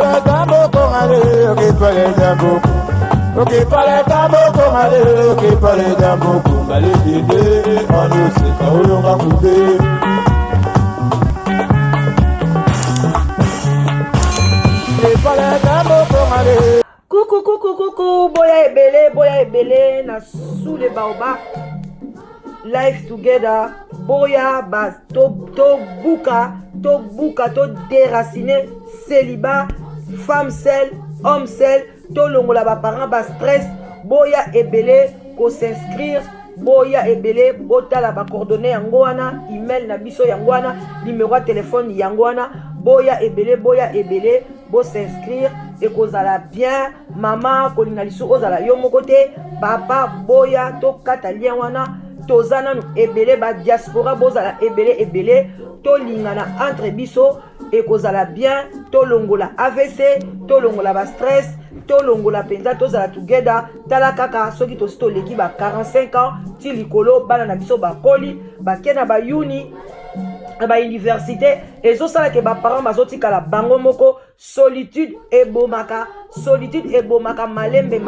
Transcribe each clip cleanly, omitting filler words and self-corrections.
parle tambo kongale, ok parle tambo. Ok parle tambo kongale, ok parle tambo kongale dede, on ose kaolonga kube. Ok parle tambo kongale. Coucou, boya ebele na sous les baobab. Life together, boya bas to buka, to déraciner célibat, femme seule, homme seul, to longola ba parents ba stress, boya ebele ko s'inscrire, boya ebele botala ba coordonnées yango wana, email na biso yango wana, numéro de téléphone yango wana, boya ebele bo s'inscrire et kozala bien, maman kolinga lisu ozala yo moko te, papa boya to kata lien wana. Tozana nu ebele ba diaspora bozala ebele to lingana entre biso et kozala bien to longola AVC to longola ba stress to longola penza tozala together tala kaka soki to leki ba 45 ans ti likolo bana na biso ba koli ba kena ba uni ba université ezosala ke ba parents bazotikala bango moko solitude ebomaka malembe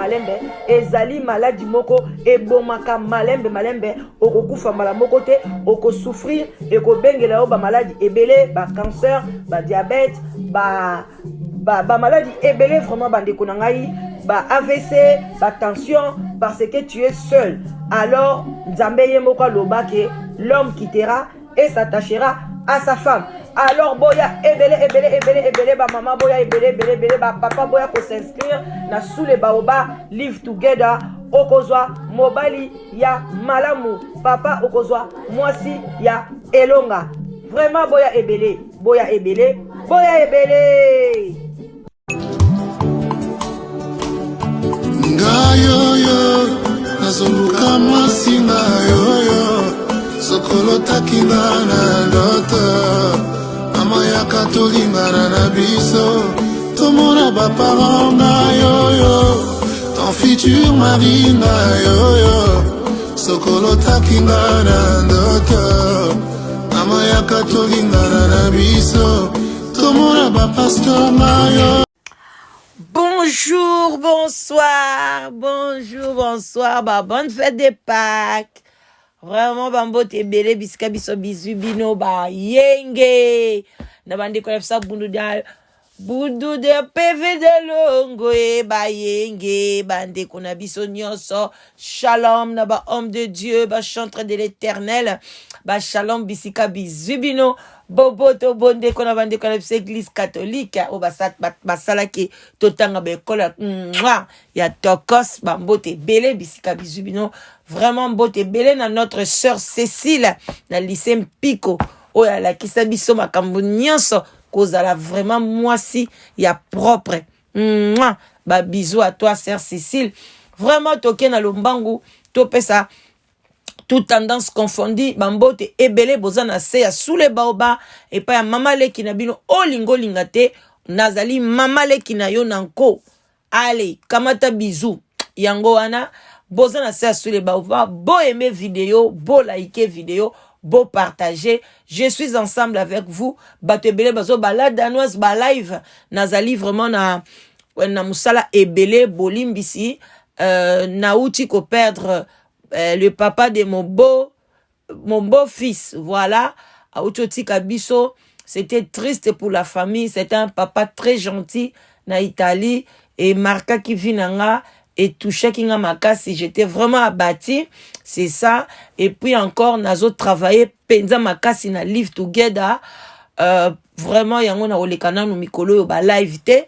ezali maladie moko ebomaka malembe okokufa mbala moko te okosouffrir ekobengela yo ba maladie ebele ba cancer ba diabète ba maladie ebele vraiment bandeko na ngai ba AVC ba tension parce que tu es seul. Alors Nzambe ye moko aloba ke l'homme quittera et s'attachera à sa femme. Alors boya ebele ba maman boya ebele ba papa boya ko s'inscrire na sous les baobab live together okozwa mobali ya malamu papa okozwa mwasi ya elonga. Vraiment boya ebele ngayoyo nazoluka mwasi ngayoyo sokolo takinga na ndoto mama yaka tolingana na biso tomona baparent na yoyo ton futur mari na yoyo sokolo takinga na ndoto mama yaka tolingana na biso tomona bapasteur na yoyo. Bonjour, bonsoir, bah, bonne fête des Pâques. Vraiment, bambo te bele bisika biso bisu bino ba yenge. Na bande ko sa bundu de PV de longo e ba yenge. Bande ko na biso nyonso. Shalom na ba homme de Dieu, ba chantre de l'Éternel. Ba shalom bisika bisu bino. Bobo to bonde ko na bande ko na biso église catholique. O basala ki totanga be kola. Ya tokos bambo te bele bisika bisu bino. Vraiment mbote belé na notre sœur Cécile na lycée Mpiko oya la kisa biso makambo nyonso kozala vraiment mwasi ya propre. Ba bisous à toi sœur Cécile. Vraiment toke na lombangu to pesa toute tendance confondue bambote ebele bozana se ya sous les baobab et pas ya mama leki na bino olingo lingate nazali mama leki na yo nanko. Allez kamata bisous yango wana Bozana se sur les baobab, beau aimer vidéo, beau liker vidéo, beau partager. Je suis ensemble avec vous. Batebele bazo bala danoise ba live. Nazali vraiment na musala ebele bolimbisi. Nauti ko perdre le papa de mon beau fils. Voilà. Autoti kabiso. C'était triste pour la famille. C'était un papa très gentil na Italie. Et Marca qui vient et touché kinga makasi, j'étais vraiment abattu, c'est ça. Et puis encore nazo travailler penza makasi na live together, vraiment yango na olekana no mikolo yo ba live te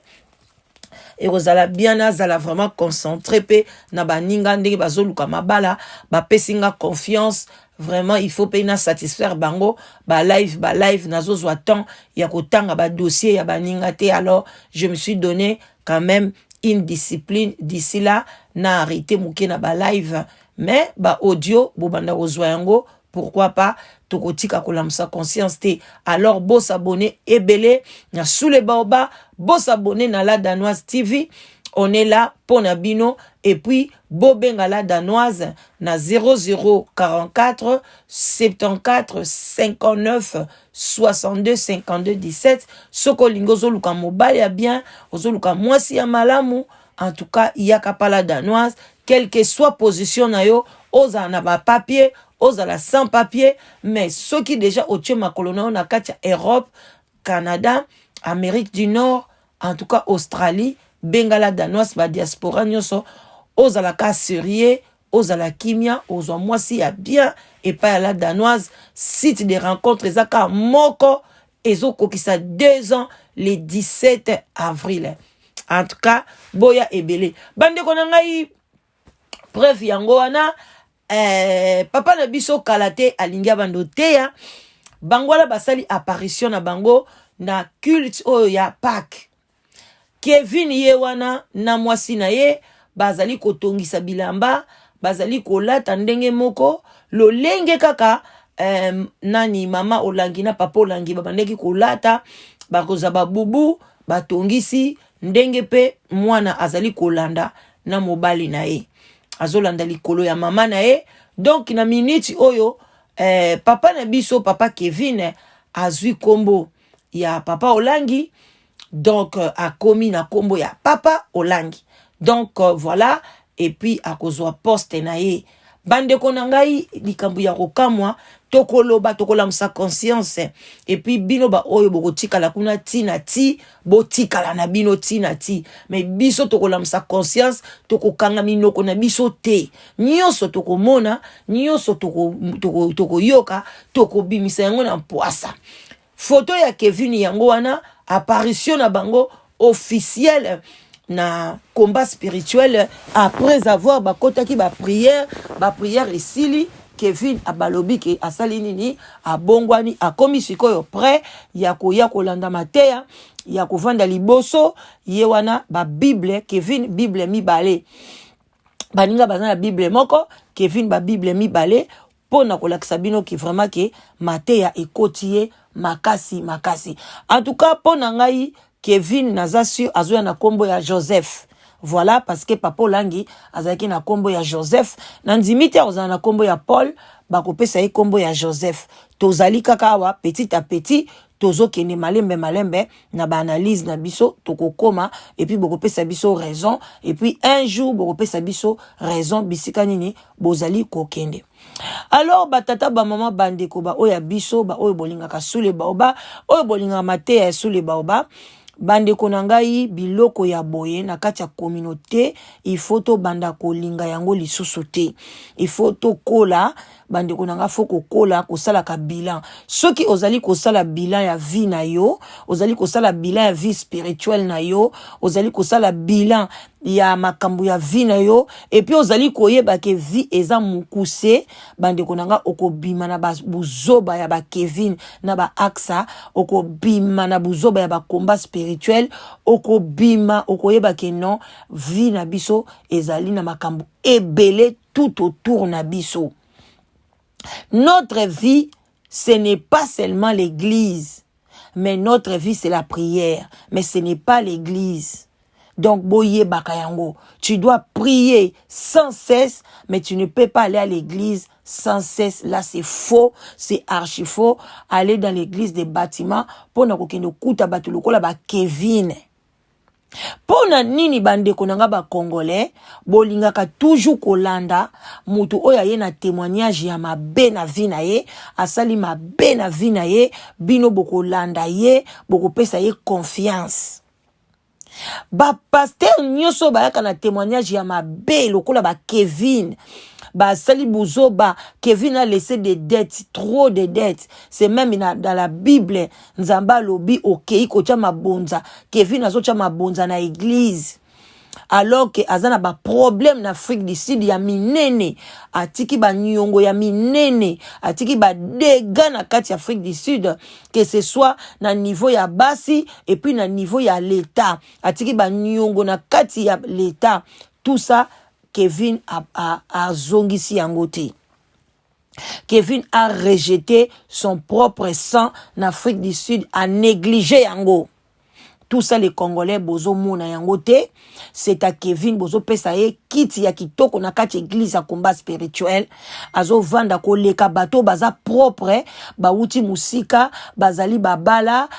et ozala bien nazala vraiment concentré pe na baninga ndenge bazoluka mabala ba pesinga confiance. Vraiment il faut na satisfaire bango ba live nazo zwa temps ya kotanga ba dossier ya baninga te. Alors je me suis donné quand même une discipline d'ici là na arrêté mouké na ba live mais ba audio bobanda ozwa yango pourquoi pas tokotika kolamsa conscience te. Alors beau s'abonner ebele na sous les baobab, beau s'abonner na la Danoise TV. On est là pour Nabino et puis bobengala danoise na 0044 74 59 62 52 17 soko lingo zoluka mobali ya bien ozoluka mwasi ya malamu. En tout cas yaka pala danoise quelle que soit position na yo oza na ba papier oza la sans papier mais ceux qui déjà au tchema colonel na katia Europe Canada Amérique du Nord en tout cas Australie bengala danoise ba diaspora nyoso oza la ka sérieux oza la kimia oza mwasi ya bien et pas la danoise site de rencontres ezaka moko ezokokisa 2 ans le 17 avril. En tout cas boya ebele bande konangai bref yango wana papa na biso kalate alingia bando teya bangola basali apparition na bango na culte oyo ya Pâques. Kevin ye wana na mwasi na ye bazali kotongisa bilamba bazali kolata ndenge moko lolenge kaka nani mama olangi na papa olangi babandeki kolata bakoza babubu batongisi ndenge pe mwana azali kolanda na mobali na ye azolanda likolo ya mama na ye. Donc na minute oyo papa na biso papa Kevin azwi kombo ya papa olangi donc akomi na kombo ya papa olangi donc voilà et puis akozwa poste na ye bande konangai likambu ya kokamwa tokoloba tokolamsa conscience et puis bino ba oyo bokotikala kuna tina ti botikala na bino tina ti mais biso tokolamsa conscience tokokanga minoko na biso te nyoso tokomona nyoso tokoyoka tokobimisa yango na mpoasa. Photo ya Kevin yango wana apparition na bango officielle na combat spirituel après avoir bakotaki ba prière esili Kevin abalobi ke asali nini abongwani akomi sikoyo prêt ya koya kolanda mateya ya kovanda liboso ye wana ba Bible Kevin Bible mibale baninga bazana Bible moko Kevin ba Bible mibale pona kolakisa bino ki vraiment ke mateya ekotie makasi. En tout cas pona ngai Kevin nazasio azoya na kombo ya Joseph. Voilà parce que papa Olangi azaki na kombo ya Joseph nandimite ozana na kombo ya Paul bakopesa ye kombo ya Joseph. Tozali kaka wa petit à petit tozo kene malembe na ba analyse na biso tokokoma et puis bokopesa biso raison et puis un jour bokopesa biso raison bisika nini bozali kokende. Alors batata ba mama bandeko ba oya biso ba oyo bolinga kasule baoba oyo bolinga mateya sule baoba bandeko nangai biloko ya boye na kati ya communauté il faut to banda kolinga yango lisusu te il faut to kola bandeko nanga foko kola kosala ka bilan soki ozali kosala bilan ya vie na yo ozali kosala bilan ya vie spirituelle na yo ozali kosala bilan ya makambu ya vie na yo et puis ozali koyeba ke vie eza mukuse bandeko nanga okobima na buzoba ya ba Kevin na ba Aksa okobima na buzoba ya ba combat spirituel okobima okoyeba ke non vie na biso ezali na makambu ebele tout autour na biso. Notre vie, ce n'est pas seulement l'église, mais notre vie, c'est la prière, mais ce n'est pas l'église. Donc, boye bakayango, tu dois prier sans cesse, mais tu ne peux pas aller à l'église sans cesse. Là, c'est faux, c'est archi faux. Aller dans l'église des bâtiments, pour na kokendo kuta batulukola ba Kevin. Pona nini bandeko nanga ba congolais bolingaka toujours kolanda mutu oya ye na témoignage ya mabe na vie na ye asali mabe na vie na ye bino boko landa ye boko pesa ye confiance. Ba pasteur nyoso ba yaka na témoignage ya mabe lokola ba Kevin ba sali buzoba Kevin a laissé des dettes, trop de dettes. C'est même dans la Bible nzamba lobi okei ko cha mabonza Kevin azo cha mabonza na église alors que azana ba problème na Afrique du Sud ya minene atiki ba nyongo ya minene atiki ba dégâts na kati ya Afrique du Sud que ce soit na niveau ya basi et puis na niveau ya l'état atiki ba nyongo na kati ya l'état tout ça Kevin a zongisi yangote. Kevin a rejeté son propre sang en Afrique du Sud, a négligé yango. Tout ça, les Congolais, bozo mona yangote, c'est à Kevin, bozo pesaye, kiti ya kitoko na kati église à combat spirituel, azo vanda ko leka bato, baza propre, ba uti musika, bazali babala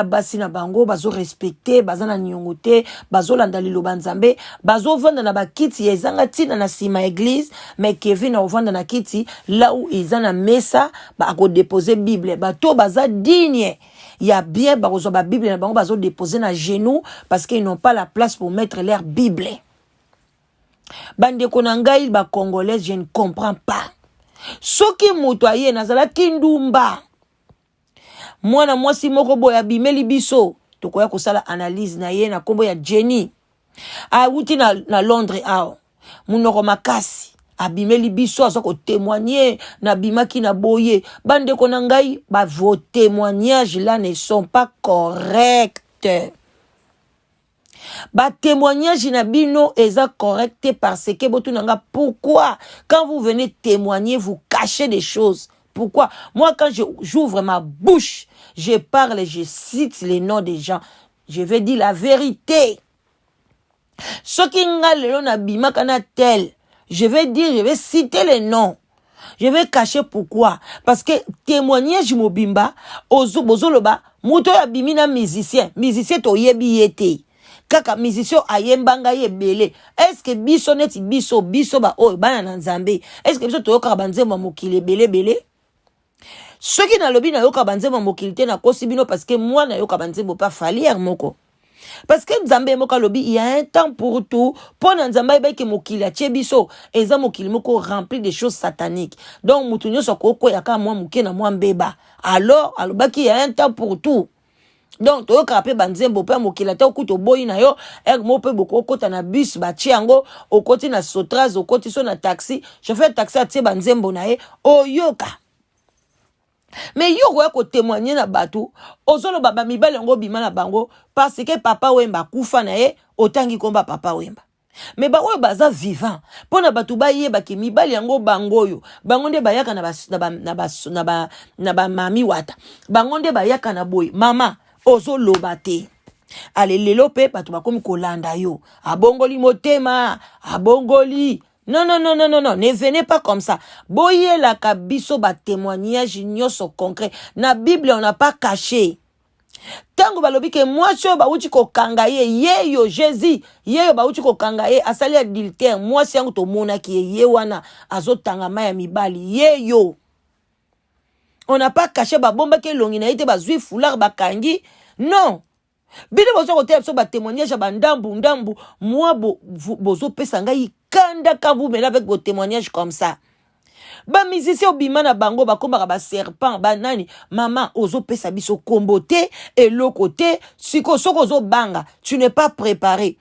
basi na bango, bazo respecté, baza na nyongote, bazo landali lo banzambe, bazo vanda na ba kiti ya ezanga tina na sima église, mais Kevin a vanda na kiti, là où ils ont na mesa, ba ako déposer Bible, bato baza digne. Il y a bien la Bible na bango bazo déposer na genou parce qu'ils n'ont pas la place pour mettre leur Bible. Bande konangai ba congolais, je ne comprends pas. Soki mutoye nazala kindumba. Mwana mwasi moko boya bimeli biso. Tokoya kosala analyse na ye na kombo ya Jenny. A wuti na Londres ao. Munoko makasi. Abimeli biso aso ko témoigner na bimaki na boye bande konangai ba vos témoignages là ne sont pas corrects. Ba témoignage na bino eza correct parce que botunanga pourquoi quand vous venez témoigner vous cachez des choses. Pourquoi? Moi quand j'ouvre ma bouche, je parle, je cite les noms des gens. Je vais dire la vérité. Ce qui nga lelo na bimaka na tel je vais citer les noms. Je vais cacher pourquoi. Parce que témoignage mobimba, bozoloba, muto ya bimina musicien. Musicien to yebi yete. Kaka musicien ayembanga yebele. Est-ce que biso neti biso ba o bana na nzambe? Est-ce que biso to yoka banzemba mokile bele? Ceux qui na lobi na yoka banzemba mokilité na kosibino parce que moi na yoka banzemba pas falière moko. Parce que Nzambe moka lobi, il y a un temps pour tout. Pour Nzambe beke mokili a tchebiso, eza mokili moko rempli de choses sataniques. Donc mutunyo soko yaka mwa muke na mwa mbeba. Alors alobaki il y a un temps pour tout. Donc to ka pe banzembo pe mokili ta okuto boyi na yo, mo pe boko okota na bus ba tiango, okoti na Sotraz, okoti so na taxi, chauffeur taxi a tie banzembo na ye, oyoka. Mais yo ko ko témoigner na batu ozolo baba mibale ngo bima na bango parce que papa wemba kufa na ye otangi komba papa wemba mais ba oyo baza vivant pona batu ba yeba ki mibale yango bango yo bango nde bayaka na ba mami wata bango nde bayaka na boy mama ozolo bate ale lelo pe batu bakomi kolanda yo abongoli motema abongoli. Non, ne venez pas comme ça. Boye la kabiso ba témoignage nyoso concret. Na Bible on n'a pas caché. Tango balobi ke mwasi ba uti ko kangaye yeyo Jésus, yeyo ba uti ko kangaye asali adultère, mwasi yango to mona ki ye wana azotanga maya mibali yeyo. On n'a pas caché ba bomba ke longi na ite ba zui foulard ba kangi. Non. Bide bozo ko te so ba témoignage ba ndambu moi bozo pesa ngai kanda ka vous mais avec vos témoignages comme ça. Ba musicien obima na bango ba komba ba serpent ba nani maman ozo pesa biso kombote et le côté siko soko zo banga tu n'es pas préparé.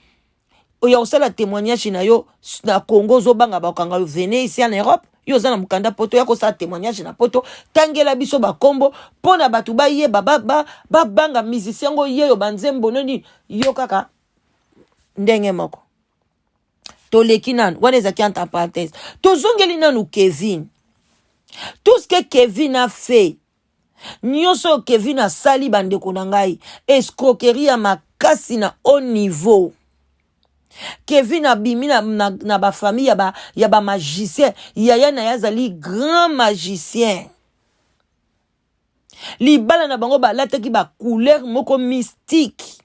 Oya osala témoignage na yo na Congo zo banga ba kanga venez ici en Europe. Yo zana mukanda poto yako sa témoignage na poto tangela biso ba kombo pona batu ba ye ba banga musicien ngo ye yo banzembo noni yo kaka ndenge moko toleki nanu wana ezaki entre parenthèse tozongeli nanu Kevin tout ce que Kevin a fait nyonso Kevin a sali bandeko na ngai escroquerie ya makasi na haut niveau. Kevin a bimi na ba famille ya ba magicien yaya na yazali grand magicien libala na bango ba lataki ba couleur moko mystique.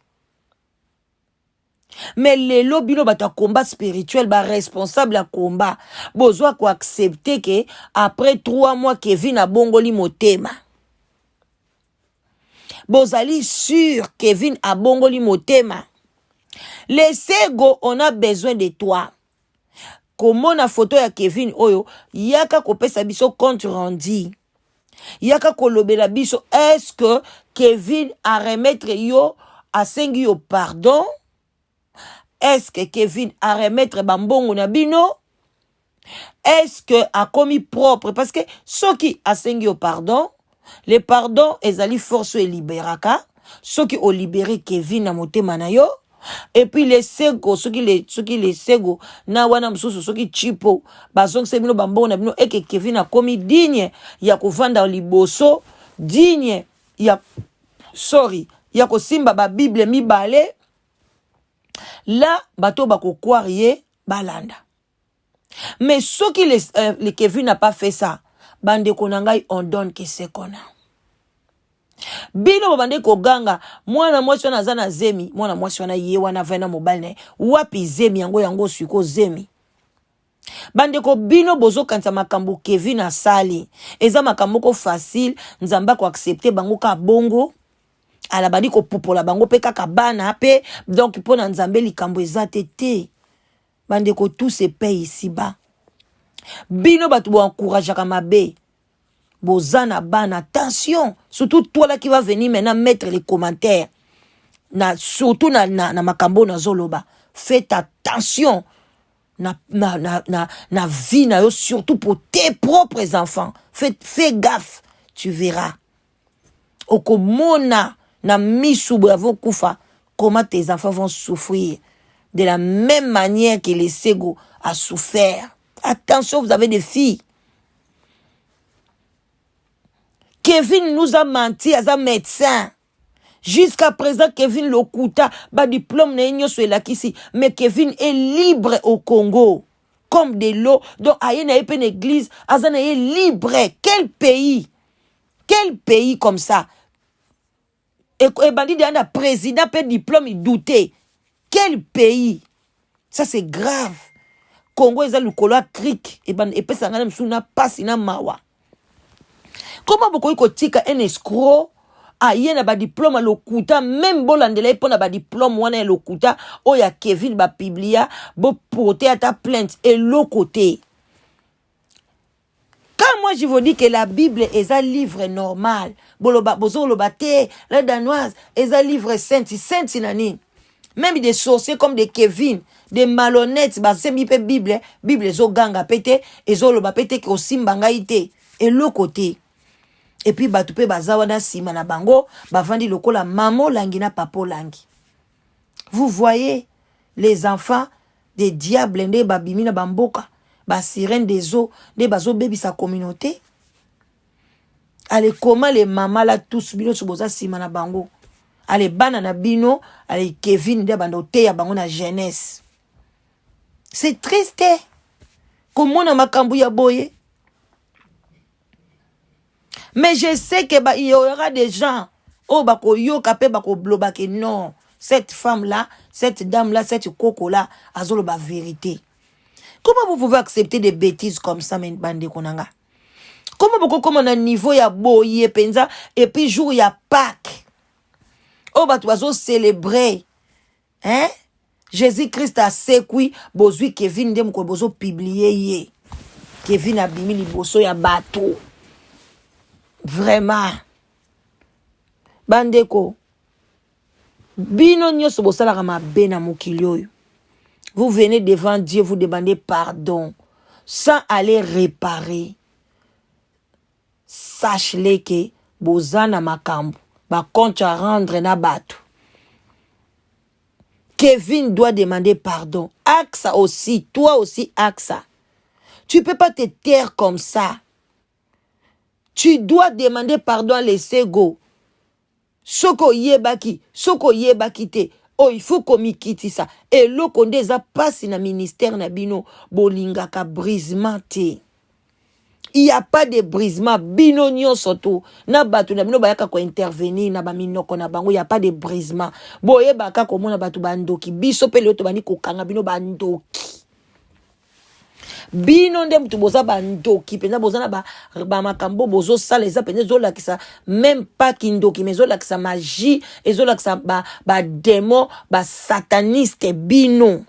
Mais les lobino bata combat spirituel ba responsable à combat besoin ko accepter que après 3 mois Kevin a bongoli motema. Bozali sûr Kevin a bongoli motema. Les sego, on a besoin de toi. Comment na photo ya Kevin oyo, yaka ko pesa biso compte rendu. Yaka ko lobela biso, est-ce que Kevin a remettre yo a sengi yo pardon? Est-ce que Kevin a remettre bambongo na bino? Est-ce que a commis propre? Parce que ceux qui a sengi yo pardon, les pardons ezali force et libéraka. Ceux qui ont libéré Kevin na motema na yo. Et puis les sego, ceux qui les sego, na wana msusu, ceux qui chipo, bazong se bino bambongo na bino, et que Kevin a commis digne, ya kuvanda liboso, digne, ya ko simba ba Bible mibale là bato bako croire balanda. Mais ce qui les Kevin n'a pas fait ça, bande konangai on donne que c'est qu'on a. Bino bande ko ganga mwana mwasi wana zana zemi, mwana mwasi wana ye wana vena mobile ne wapi zemi yango suko zemi. Bande ko bino bozo kanza makambo Kevin asali eza makambo ko facile nzamba ko accepter bango ka bongo ala badi ko popola bango pe kaka bana pe donc pona nzambe likambo eza tete. Bande ko tout se paye ici-bas. Bino batu bo encourage mabe. Bozana ban, attention. Surtout toi là qui va venir maintenant mettre les commentaires. Surtout na makambo na zoloba. Faites attention. Na vie na yo, surtout pour tes propres enfants. Fais gaffe. Tu verras. Okomona na misu bravo kufa. Comment tes enfants vont souffrir. De la même manière que les Sego a souffert. Attention, vous avez des filles. Kevin nous a menti à un médecin. Jusqu'à présent, Kevin Lokuta, ba diplôme n'est sur la kisi. Mais Kevin est libre au Congo. Comme de l'eau. Donc, aïe n'a pas une église. Azan est libre. Quel pays? Quel pays comme ça? Et bandit d'un président, peut diplôme, il doutait. Quel pays? Ça, c'est grave. Congo, ils ont le colo cric. Et puis, ça n'a pas si na mawa. Comment beaucoup de tika un escroc? Aïe, na ba diplôme à l'okuta. Même bolandela, pour na ba diplôme, wana à l'okuta. Oh, ya Kevin ba publia. Bo porter à ta plainte. Et l'autre côté. Quand moi je vous dis que la Bible est un livre normal. Bozo lo bate, la danoise, est un livre saint. Saint, sinani. Même des sorciers comme des Kevin, des malhonnêtes, bah c'est mi pe Bible, Bible zo ganga pété, et zo lo ba pété ko simbanga ité. Et l'autre côté. Et puis bah tu peux bazawana sima na bango, bah vandi lokola mamo langi na papo langi. Vous voyez les enfants des diables ndé babimi na bamboka, bah sirène des eaux, des bazo baby sa communauté. Allez comment les mamas là tous bino suboza sima na bango. Allez banana bino, allez Kevin de bandote ya bango na jeunesse. C'est triste. Comment na makambu ya boye? Mais je sais que il y aura des gens oh bako yo kapé bako blobake non. Cette femme là, cette dame là, cette coco là, azolo ba vérité. Comment vous pouvez accepter des bêtises comme ça men bande konanga? Comment beaucoup comme on a niveau ya boye penza et puis jour ya Pâques. Oh, bah, tu vas célébrer. Hein? Jésus-Christ a séqué. Bozui Kevin dem ko bozo publié. Kevin a bimi li boso ya bateau. Vraiment. Bandeko. Bino nyoso bosala kama bena mukilio. Vous venez devant Dieu, vous demandez pardon. Sans aller réparer. Sache-le que bozana makambu. Ba compte à rendre na batu. Kevin doit demander pardon. Axa aussi, toi aussi Axa. Tu peux pas te taire comme ça. Tu dois demander pardon à les Sego. Soko yebaki te. Oh, il faut qu'on m'y quitte ça. Et le konde za passe na ministère na bino bolinga ka brisement te. Il n'y a pas de brisement. Binonio soto. Na batu na bino bayaka ko intervenir na ba minoko na bango. Il n'y a pas de brisement. Boye baka ko mona batu bandoki. Biso pe le to bani ko kanga bino bandoki. Bino ndem tu boza bandoki. Pena boza na ba makambo bozo sala eza pena zo la kisa même pas kindoki mais zo la kisa magie et zo la kisa ba démon ba sataniste bino.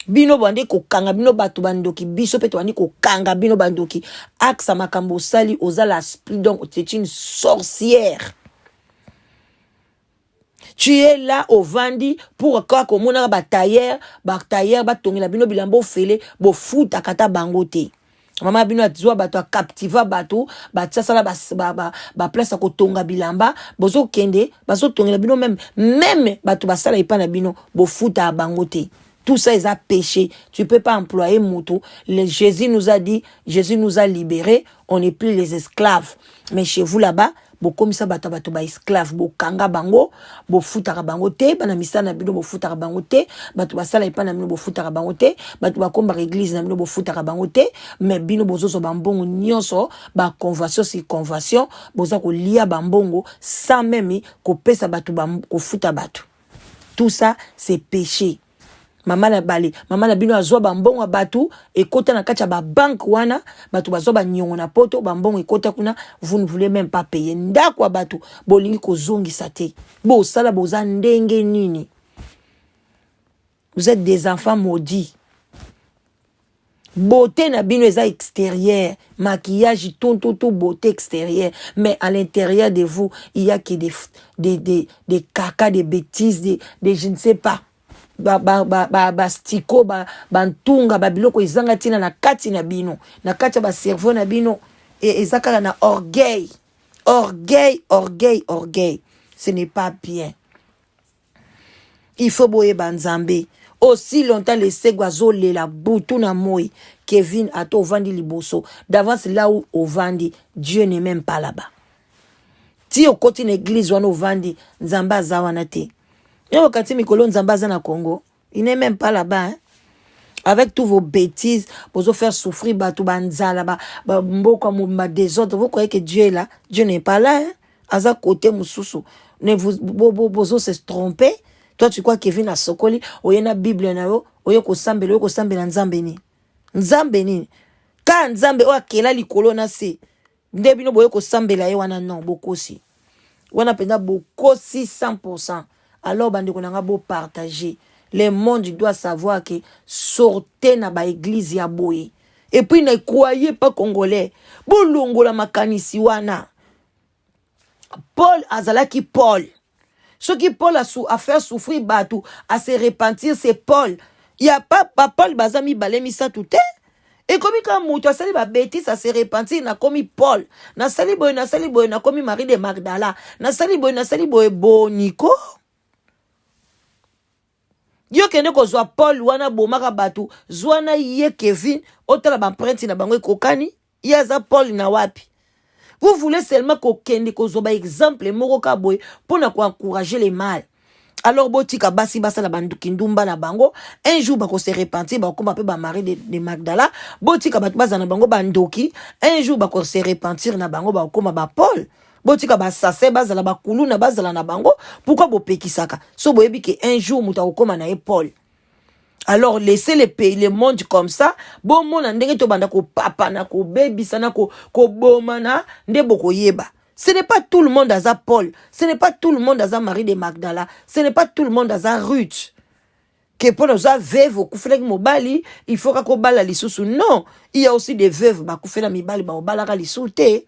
Bino bande ko kanga bino batu bandoki biso pe to bani ko kanga bino bandoki aksa makambo sali ozala l'esprit donc c'est une sorcière. Tu es là au vandi pour quoi comme on a batailleur batongela bino bilambo fele bo foot akata bangote. Mama bino atizwa bato captiva bato batsa sala ba place ko tonga bilamba bozo kende bazo tongela bino même bato basala ipana bino bo foot a bangote. Tout ça est à péché. Tu ne peux pas employer moto. Jésus nous a dit, Jésus nous a libérés. On n'est plus les esclaves. Mais chez vous là-bas, bokomisa bato ba esclave bokanga bango bofutaka bango te bana misala na bino bofutaka bango te bato basala epa na bino bofutaka bango te bato bakombaka église na bino bofutaka bango te mais bino bozozo bambongo nyonso ba convention sur convention boza kolia bambongo sans même kopesa bato kofuta bato. Tout ça c'est péché. Mama na bino azwa bambongo batu ekota na kati ya ba bank wana batu bazwa ba nyongo na poto bambongo ekota kuna vous ne voulez même pas payer ndako batu bolingi kozongisa te bo sala boza ndenge nini. Vous êtes des enfants maudits. Beauté na bino eza extérieur, maquillage tout beauté extérieure, mais à l'intérieur de vous il y a que des caca, des bêtises, des je ne sais pas stiko bantunga babiloko izanga tina na kati na bino na kati ba cerveau na bino ezaka na orgueil. Ce n'est pas bien. Il faut boye banzambe. Aussi longtemps les segwazo la boutou na moi Kevin ato vandi liboso d'avance là où au vandi Dieu n'est même pas là-bas. Ti au côté l'église wana au vandi nzamba zawana te. Yo kati mikolo nzamba za na Congo, il n'est même pas là-bas hein? Avec tous vos bêtises, vous faire souffrir batou banzala ba mboko ma désordre, vous croyez que Dieu est là? Dieu n'est pas là hein? Aza côté mususu. Ne vous se tromper. Toi tu crois Kevin a sokoli oyena Bible na yo oyeko sambela nzambe ni. Nzambe ni. Ka nzambe o akela likolo na se. Ndebino boyeko sambela ye wana non bokosi. Wana penda bokosi 100%. Alors bande konanga bo partager. Le monde doit savoir que sortez na ba église ya boye. Et puis ne croyez pas congolais. Bolongo la makanisi wana. Paul azalaki Paul. Ce qui Paul a fait souffrir Batou, à se repentir, c'est Paul. Il n'y a pas Paul Bazami Balemi ça tout est. Et comme quand Moutou a sali ba bêtise à se repentir, na comme Paul. Na sali boy, na comme Marie de Magdala. Na sali boy, Boniko. Yo kene ko zwa Paul wana bomaka Batou. Zwana ye Kevin, otala ba prenti na bango kokani. Yaza Paul na wapi. Vous voulez seulement qu'on zoba exemple moko kaboy pour encourager les mal. Alors botika basi basa la banduki ndumba na bango un jour bako se repentir bako m'a pe ba mari de Magdala botika batu baza na bango bandoki un jour bako se repentir na bango bako ma ba Paul botika ba sase baza la bakulu na baza la na bango pourquoi bo pekisaka so boyebi que un jour muta okoma na Paul. Alors laissez les pays, le monde comme ça. Bon mon ndenge to banda ko papa na ko baby sana ko bomana nde boko yeba. Ce n'est pas tout le monde à Paul. Ce n'est pas tout le monde à Marie de Magdala. Ce n'est pas tout le monde à Ruth. Que pour nous veuve au kouflek mobali, il faut qu'on bala li sous. Non, il y a aussi des veuves ba koufela mibali ba obala li soute.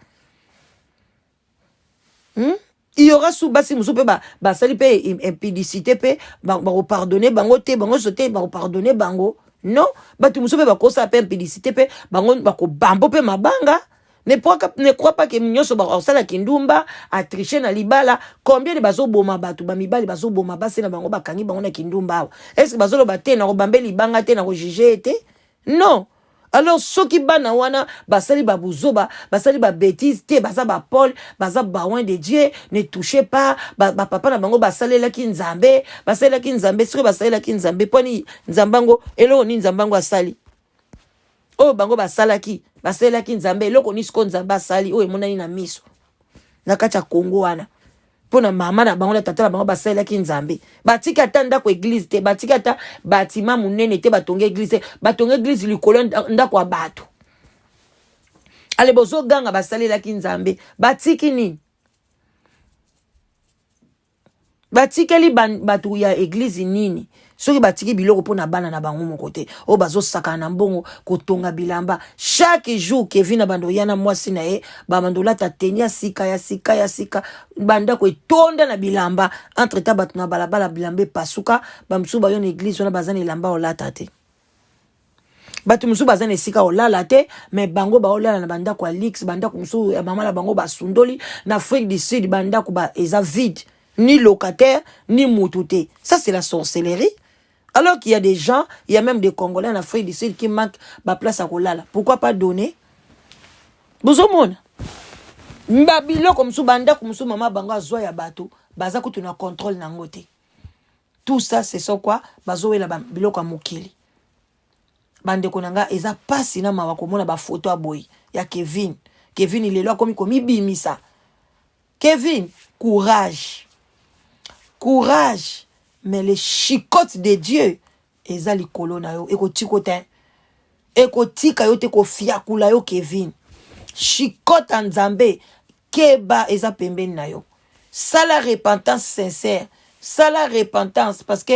Il y aura sous basi musupe ba sali pe impudicité pe ba pardonner bango te bango sote ba pardonner bango non ba tu musupe ba kosa pe impudicité pe bango ba ko bambo pe mabanga ne crois pas que nyoso ba osala kindumba a tricher na libala combien de bazo boma batu ba mibali bazo boma basi na bango ba kangi bango na kindumba est-ce que bazo lo bate na ko bambeli banga te na ko juger te non. Alors, ceux qui bana wana, basali ba bouzoba, basali ba bêtise, te basa ba Paul, basa ba ouin de Dieu, ne touchez pas, papa na bango basali la ki nzambe, siko basali la ki nzambe, poni nzambango, elo ni nzambango asali. Oh, bango basala ki, basali la ki nzambe, elo koni sko nzamba asali, oh, emona ni na miso. Nakacha Kongo wana. Pona mama na bango na tata na bango basala ki nzambe batika tanda ko église te batika ta batima munene te batonga église likolo ndako wa bato ale bozo ganga basalela ki nzambe batiki nini batikeli batu ya église nini soki batiki biloko pona bana na bango mon côté o bazo saka na mbongo kotonga bilamba chaque jour Kevin bando yana mwasi na ye ba mandola ta tenia sika banda ko etonda na bilamba entre ta batu na balabala bilambe pasuka ba msuba yo na église wana bazana lamba olata te batu msuba bazana sika olala te mais bango ba olala na banda ko Alix banda ko msu ya mama la bango basundoli na Afrique du Sud banda ko ba eza vide ni locataire ni mutute. Ça c'est la sorcellerie. Alors qu'il y a des gens, il y a même des Congolais en Afrique du Sud qui manquent ma place à Kolala. Pourquoi pas donner? Bouzomon. Mbabilo comme sou banda comme sou maman bango azwa ya bato baza kutu na contrôle nango te. Tout ça c'est ça quoi bazo la biloko ya mokili. Bande konanga eza pasi na mawa komona ba photo a boy ya Kevin. Kevin il est là comme bimisa. Kevin, courage. Courage. Mais les chicotes de Dieu eza likolo na yo ekotikote. Ekotika yo te ko fiakula yo Kevin. Chicote en Nzambe keba eza pembeni na yo. Ça la repentance sincère. Ça la repentance parce que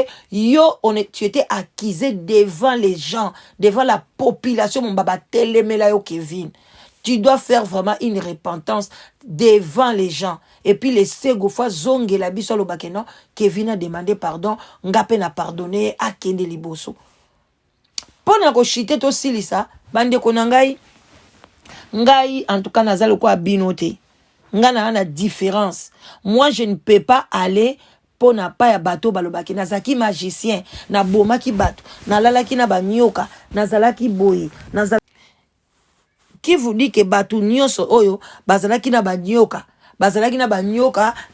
tu étais accusé devant les gens, devant la population mon baba telemela yo Kevin. Tu dois faire vraiment une repentance devant les gens. Et puis les fois zonge la biso lo bakeno Kevin a demandé pardon, ngape na pardonné a kende liboso. Pona ko chite to silisa bande konangai ngai en tout cas nazalo ko abinote. Ngana na différence. Moi je ne peux pas aller pour na pa ya bato balobaki nazaki magicien na boma ki bato na lalaki na banyoka nazalaki boye nazala qui vous dit que bato nyonso oyo bazalaki na banyoka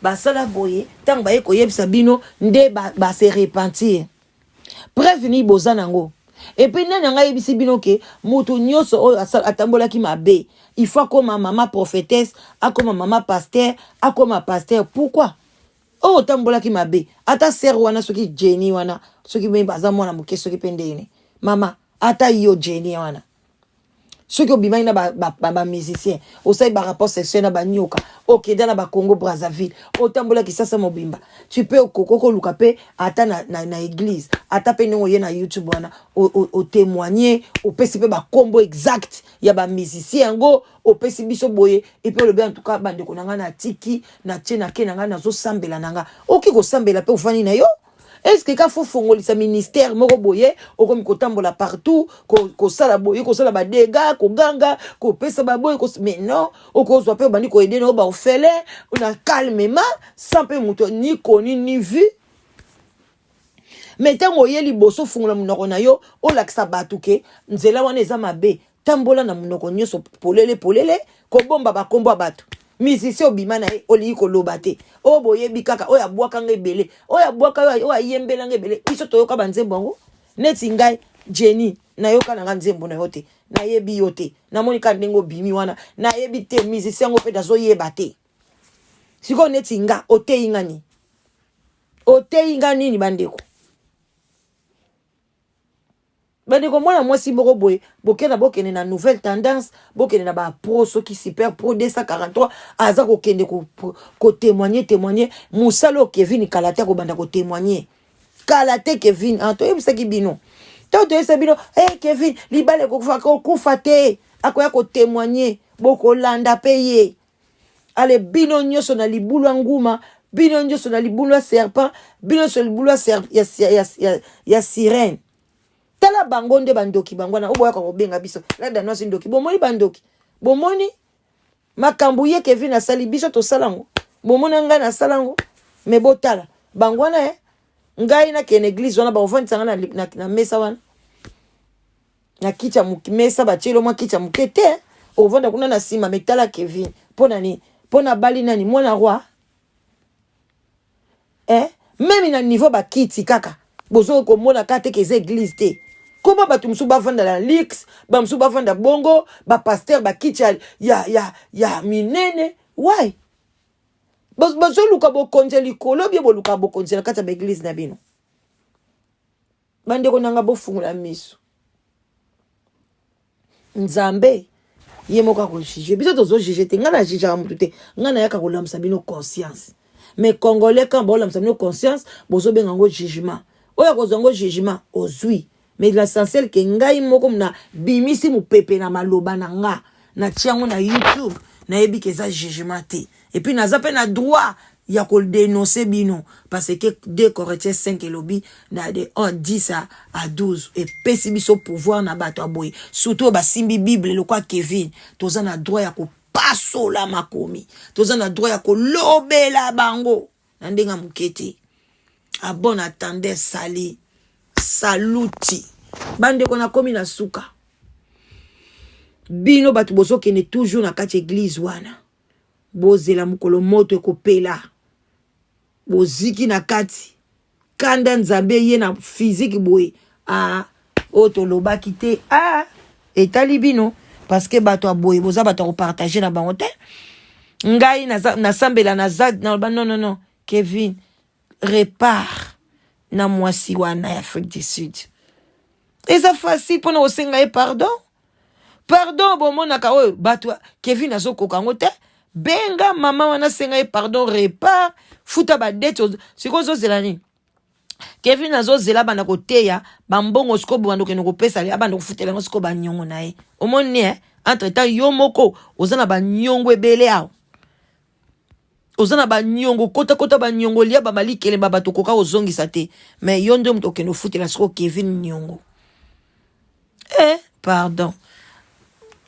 basala boye tant ba ko yebisa bino nde ba se repentir prévenir bozanango et puis nana nga yebisi bino ke mutu nyonso oyo atambolaki mabe il faut comme maman prophétesse comme maman pasteur comme pasteur pourquoi oh tambola ki mabe ata ser wana soki Jenny wana soki me baza mwana muke soki pendene mama ata yo Jenny wana soki obimai na ba musicien osai ba rapport sexuel na ba nyoka okeda na ba Congo Brazzaville otambola ki sasa mobimba tu peux okoko luka pe ata na église ata pe ngo ye na YouTube wana o témoigner o pesi pe ba combo exact ya ba musicien ngo o pesi biso boye et puis le bien en tout cas bande konanga na tiki na tena kenanga na zo sambela nanga oki ko sambela pe ofani na yo. Est-ce que quand faut fongolisa ministère moko boye o comme ko tambola partout ko sala boye ko sala ba dégâts ko ganga ko pesa ba boye ko mais non o ko zo pe bandi ko aider no ba ofele on a calmement sans pe muto ni koni ni vu mais tango yeli boso fungola munoko na yo o lakisa batuke nzela wana eza mabe tambola na munoko nyoso polele ko bomba ba kombo bato musicien obima na oli ko lobate o boyebi kaka o ya bwaka ngebele o ya bwaka o ayembela ngebele biso toyoka banzembo ngo neti ngai Jenny na yoka na nzembo na yote na yebi yote na monika ndengo bimi wana na yebi te musicien ngo pe dazo yeba te siko neti nga ote ingani ni bandeko bandeko mwana mwasi boko boye bokena bokene na nouvelle tendance bokene na ba pro so qui super pro 243 aza ko kende ko témoigner musalo Kevin kalate ko banda ko témoigner kalate Kevin anto yebisa ki bino to yebisa bino Kevin libale ko kufa te akoya ko témoigner boko landa payer ale bino nyoso na libulu nguma bino nyoso na libulu serpent bino so libulu ya sirène tala bangonde bandoki bangwana oboya ko benga biso la danoisi ndoki bomoni bandoki bomoni makambu ye Kevin asali biso to salango bomona nga na salango me botala bangwana ngai na kene église wana ba ovandi sanga na mesa wana na kicha mesa ba chelo mwa kicha mukete ovanda kuna na sima metala Kevin pona ni pona bali nani mwana roi même na niveau ba kiti kaka bozo ko mona kate ke église te. Comment ba tumsu ba vanda la lix, ba msu ba vanda bongo, ba pasteur ba kicha ya minene. Why? Bazo luka bo konjeli kolo bie bo luka bo konjela kata ba église na bino. Bande ko nanga bo fungula miso. Nzambe yemoka ko jije. Biso tozo jije te ngana jije amutu te. Ngana yaka ko lamsa bino conscience. Mais congolais quand bo lamsa bino conscience, bozo benga ngo jugement. Oya ko zongo jugement ozui. Mais l'essentiel que ngai moko na bimisi mu pepe na maloba na nga na tiango na YouTube na yebi ke za jugement te et puis na zape na droit ya ko dénoncer bino parce que 2 Corinthiens 5 elobi na de 10 à 12 et pesi biso pouvoir na bato aboy surtout ba simbi Bible le kwa Kevin toza na droit ya ko pasola makomi toza na droit ya ko lobela bango na ndenga mukete a bon attendeur sali saluti bande kona komi na suka bino batu bozo kene toujours na kati église wana bozela mukolo moto ekopela boziki na kati kanda nzambe ye na physique boye otolobaki te etali bino parce que bato aboye boza bato kopartage na bango te ngai nasambela non Kevin répare na mwasi wana ya Afrique du Sud eza facile mpona kosenga ye pardon bomonaka oyo bato Kevin azokoka yango te benga mama wana senga ye pardon répare futa badete sikoyo ozozela nini Kevin azozela banda koteya bambongo siko banda kokende kopesa le abanda kofutela yango siko banyongo na ye omoni entre temps yo moko oza na banyongo ebele awo oza na banyongo kota banyongo lia bamalikele babato koka ozongisa te mais yo nde moto okende ofutela siko Kevin nyongo pardon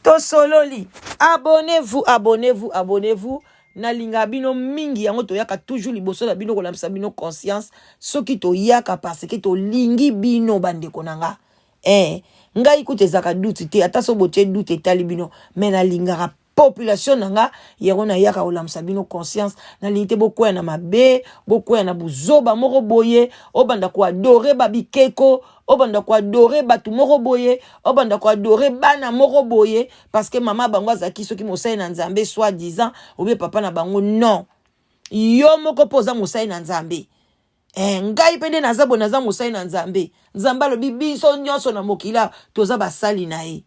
tosololi abonnez-vous nalinga bino mingi yango toyaka toujours liboso na bino kolamisa bino conscience soki toyaka parce que tolingi bino bandeko nanga ngai kuta ezaka duti te ata so botie duti etali bino mais nalingaka population nanga yango nayaka kolamisa bino conscience nalingi te bokwea na mabe bokwea na buzoba moko boye obanda koadore babikeko obanda koadore batu moko boye obanda koadore bana moko boye parce que mama bango azaki soki mosali na nzambe soi-disant obe papa na bango non yo moko poza mosali na nzambe ngai pende naza mosali na nzambe alobi biso nyonso na mokila toza basali na ye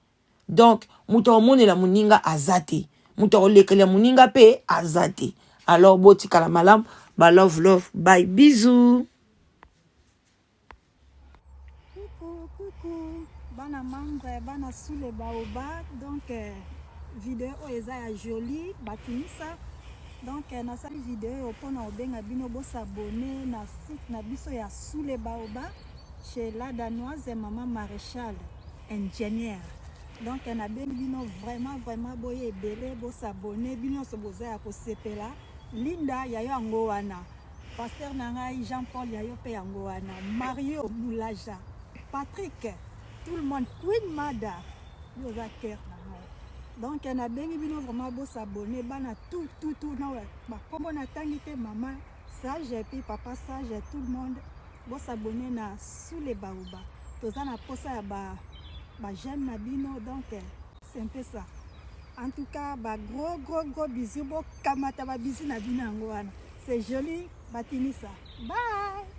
donc muto omonela muninga azate muto olekela muninga pe azate alors botikala malamu love bye bisous. Coucou, bana membre bana sous le baobab donc vidéo eza ya jolie batimisa donc nasali vidéo pona obenga bino bo s'abonner na site na biso ya sous le baobab chez la danoise maman maréchal ingénieur donc na bengi bino vraiment boye ebele bo s'abonner bino so boza ya kosepela Linda yayo yango wana pasteur nangai Jean-Paul yayo pe yango wana Mario Moulaja Patrick, tout le monde, Queen Mada, yo za cœur donc na bengi bino vraiment beau s'abonner bana tout na ba kombo na tangité maman sage et puis papa sage tout le monde beau s'abonner na sous les baobab toza na posa ya ba j'aime na bino donc c'est un peu ça en tout cas ba gros bisous bo kamata ba bisous na bino yango wana c'est joli batinisa bye.